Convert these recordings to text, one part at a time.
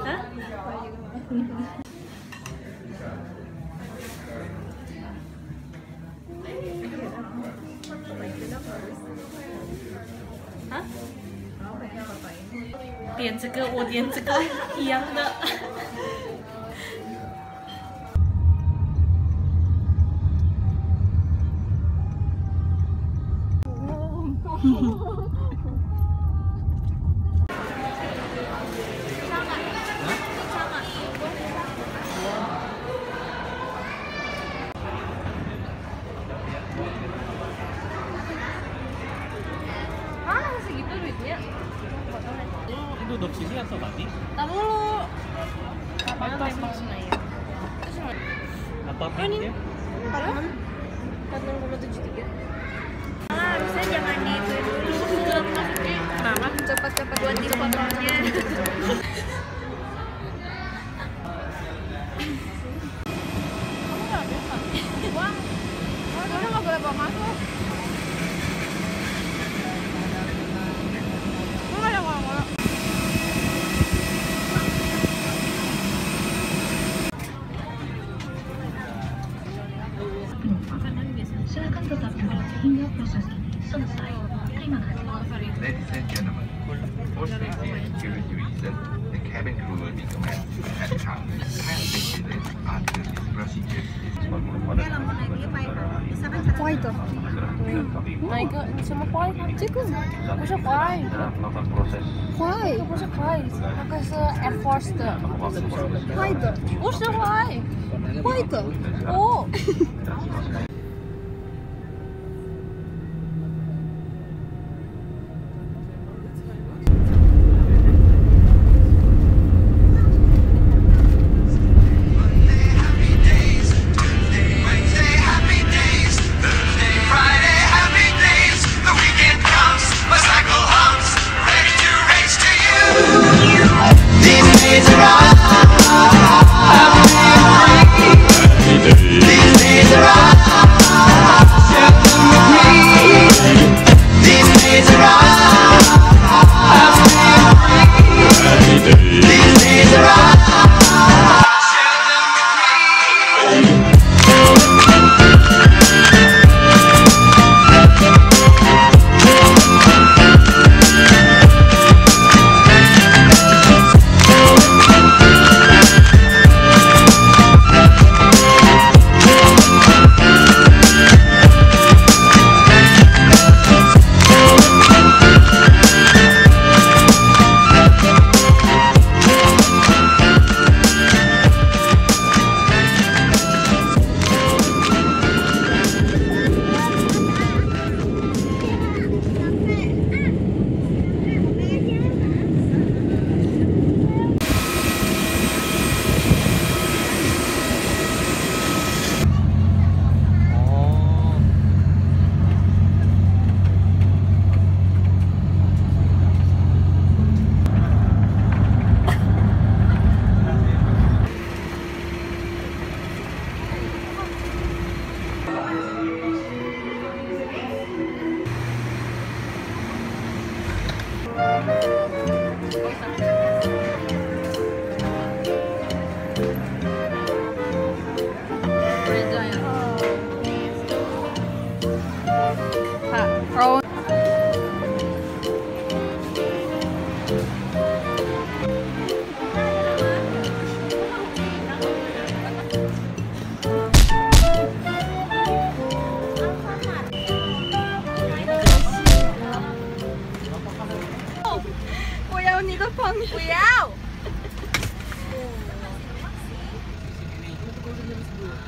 Hah? Hah? 点这个，我点这个一样的。Duduk sini atau tadi? Tahu dulu. Apa tembak Senayan? Apa pinnya? 46,73. Harusnya jangan itu dulu. Kenapa? Cepat-cepat buat di fotonya. Kamu nggak biasa? Wah, udah nggak boleh bawa masuk. Silakan tetap duduk hingga proses ini selesai. Terima kasih. Ladies and gentlemen, for safety and security reasons, the cabin crew will be commanded at the counter. Kindly visit until this procedure is performed. Kuai tuh. Naik ke sama kuai kecil kan? Bisa kuai. Kuai. Bisa kuai. Maka se Air Force tuh. Kuai tuh. Bisa kuai. Kuai tuh. Oh.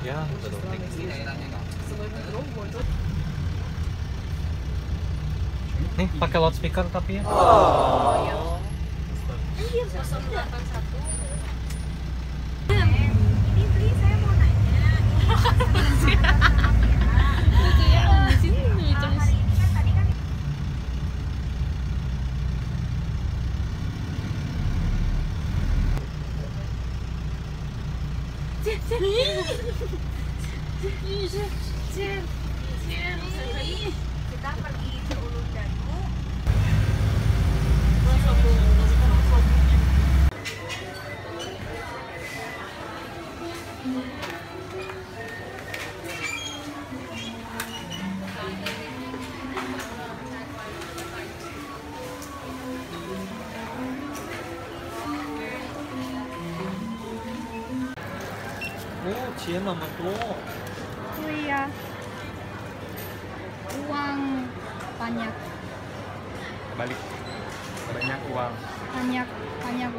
Ya, betul. Nih, pakai loudspeaker tapi ya. Oh, iya. Iya, 081. Ini beli saya mau nanya. Lucu ya, di sini lucu. Kita Siapa mama tuh? Oh iya. Uang banyak. Balik. Banyak uang. Banyak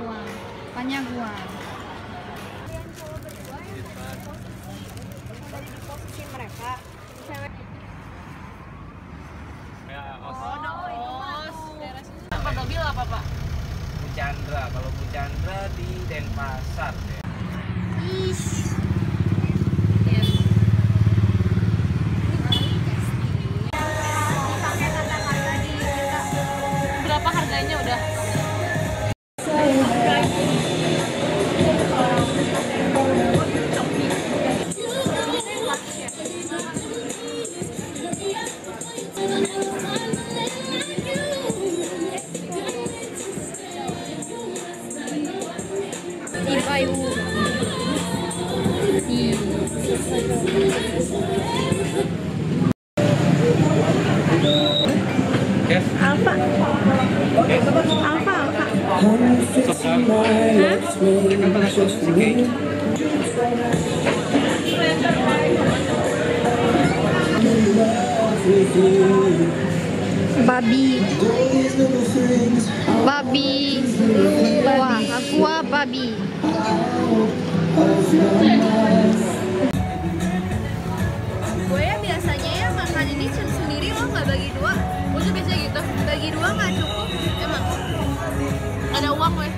uang. Banyak uang. Di posisi mereka, cewek. Ya, Pak Dobil apa Pak? Bu Chandra, kalau Bu Chandra di Denpasar deh. Ish. Berapa harganya udah? Alfa. Babi. Wah, aqua babi. Gue ya biasanya ya makan ini sendiri lo nggak bagi dua. Gue tuh biasanya gitu, bagi dua nggak cukup. Emang ada uang gue.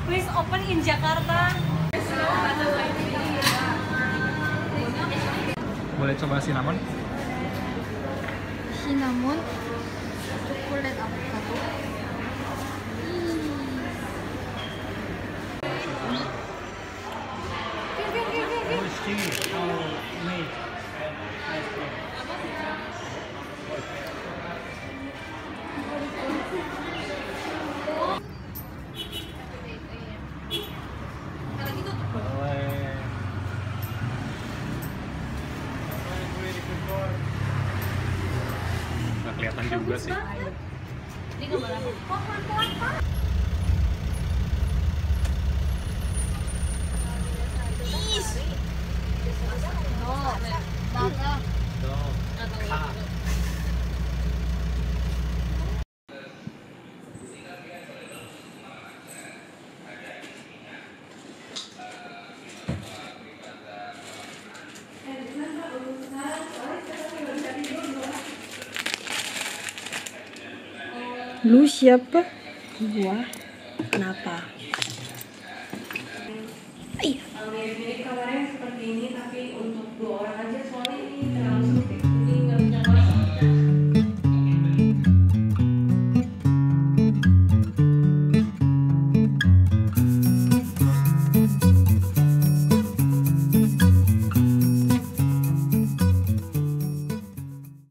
Please open in Jakarta. Boleh coba cinnamon? Cinnamon, coklat avocado. Nggak kelihatan juga sih. Ini gambar apa? Lu siapa? Gua. Kenapa? Iya. Mirip-mirip kamarnya seperti ini, tapi untuk 2 orang aja.